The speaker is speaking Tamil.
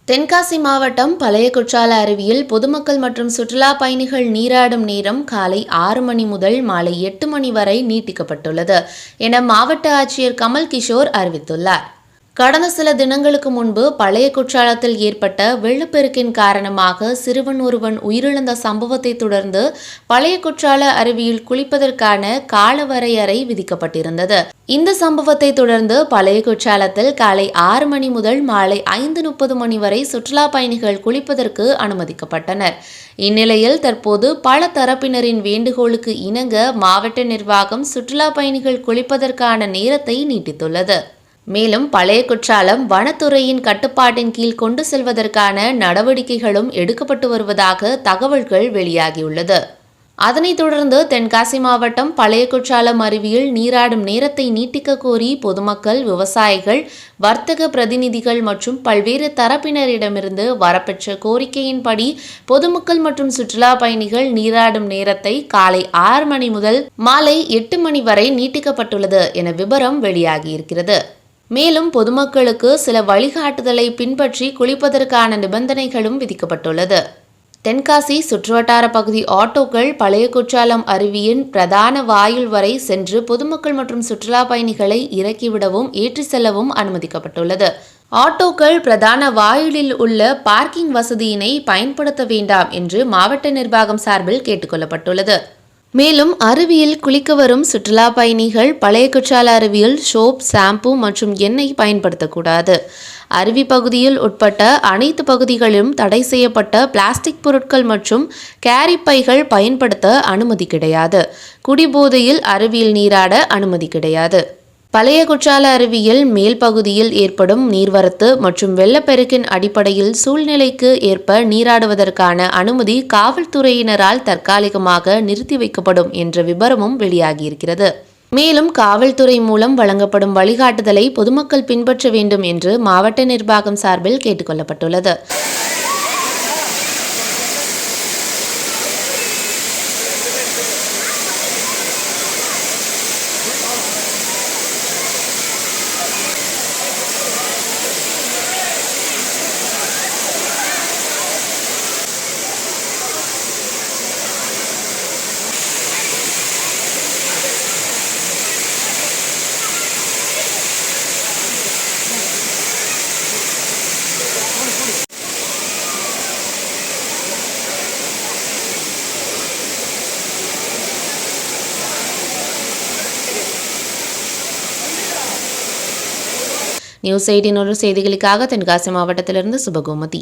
தென்காசி மாவட்டம் பழைய குற்றால அருவியில் பொதுமக்கள் மற்றும் சுற்றுலா பயணிகள் நீராடும் நேரம் காலை 6 மணி முதல் மாலை 8 மணி வரை நீட்டிக்கப்பட்டுள்ளது என மாவட்ட ஆட்சியர் கமல் கிஷோர் அறிவித்துள்ளார். கடந்த சில தினங்களுக்கு முன்பு பழைய குற்றாலத்தில் ஏற்பட்ட வெள்ளப்பெருக்கின் காரணமாக சிறுவன் ஒருவன் உயிரிழந்த சம்பவத்தை தொடர்ந்து பழைய குற்றால அருவியில் குளிப்பதற்கான காலவரையறை விதிக்கப்பட்டிருந்தது. இந்த சம்பவத்தை தொடர்ந்து பழைய குற்றாலத்தில் காலை 6 மணி முதல் மாலை 5:30 மணி வரை சுற்றுலா பயணிகள் குளிப்பதற்கு அனுமதிக்கப்பட்டனர். இந்நிலையில் தற்போது பல தரப்பினரின் வேண்டுகோளுக்கு இணங்க மாவட்ட நிர்வாகம் சுற்றுலா பயணிகள் குளிப்பதற்கான நேரத்தை நீட்டித்துள்ளது. மேலும் பழைய குற்றாலம் வனத்துறையின் கட்டுப்பாட்டின் கீழ் கொண்டு செல்வதற்கான நடவடிக்கைகளும் எடுக்கப்பட்டு வருவதாக தகவல்கள் வெளியாகியுள்ளது. அதனைத் தொடர்ந்து தென்காசி மாவட்டம் பழைய குற்றாலம் அருவியில் நீராடும் நேரத்தை நீட்டிக்க கோரி பொதுமக்கள், விவசாயிகள், வர்த்தக பிரதிநிதிகள் மற்றும் பல்வேறு தரப்பினரிடமிருந்து வரப்பெற்ற கோரிக்கையின்படி பொதுமக்கள் மற்றும் சுற்றுலா பயணிகள் நீராடும் நேரத்தை காலை 6 மணி முதல் மாலை 8 மணி வரை நீட்டிக்கப்பட்டுள்ளது என விபரம் வெளியாகியிருக்கிறது. மேலும் பொதுமக்களுக்கு சில வழிகாட்டுதலை பின்பற்றி குளிப்பதற்கான நிபந்தனைகளும் விதிக்கப்பட்டுள்ளது. தென்காசி சுற்றுவட்டார பகுதி ஆட்டோக்கள் பழைய குற்றாலம் அருவியின் பிரதான வாயில் வரை சென்று பொதுமக்கள் மற்றும் சுற்றுலா பயணிகளை இறக்கிவிடவும் ஏற்றி செல்லவும் அனுமதிக்கப்பட்டுள்ளது. ஆட்டோக்கள் பிரதான வாயிலில் உள்ள பார்க்கிங் வசதியினை பயன்படுத்த வேண்டாம் என்று மாவட்ட நிர்வாகம் சார்பில் கேட்டுக்கொள்ளப்பட்டுள்ளது. மேலும் அருவியில் குளிக்க வரும் சுற்றுலா பயணிகள் பழைய குற்றால அருவியில் சோப், ஷாம்பு மற்றும் எண்ணெய் பயன்படுத்தக்கூடாது. அருவி பகுதியில் உட்பட்ட அனைத்து பகுதிகளிலும் தடை செய்யப்பட்ட பிளாஸ்டிக் பொருட்கள் மற்றும் கேரி பைகள் பயன்படுத்த அனுமதி கிடையாது. குடிபோதையில் அருவியில் நீராட அனுமதி கிடையாது. பழைய குற்றால அருவியில் மேல் பகுதியில் ஏற்படும் நீர்வரத்து மற்றும் வெள்ளப்பெருக்கின் அடிப்படையில் சூழ்நிலைக்கு ஏற்ப நீராடுவதற்கான அனுமதி காவல்துறையினரால் தற்காலிகமாக நிறுத்தி வைக்கப்படும் என்ற விபரமும் வெளியாகியிருக்கிறது. மேலும் காவல்துறை மூலம் வழங்கப்படும் வழிகாட்டுதலை பொதுமக்கள் பின்பற்ற வேண்டும் என்று மாவட்ட நிர்வாகம் சார்பில் கேட்டுக்கொள்ளப்பட்டுள்ளது. நியூஸ் 18 செய்திகளுக்காக தென்காசி மாவட்டத்திலிருந்து சுபகோமதி.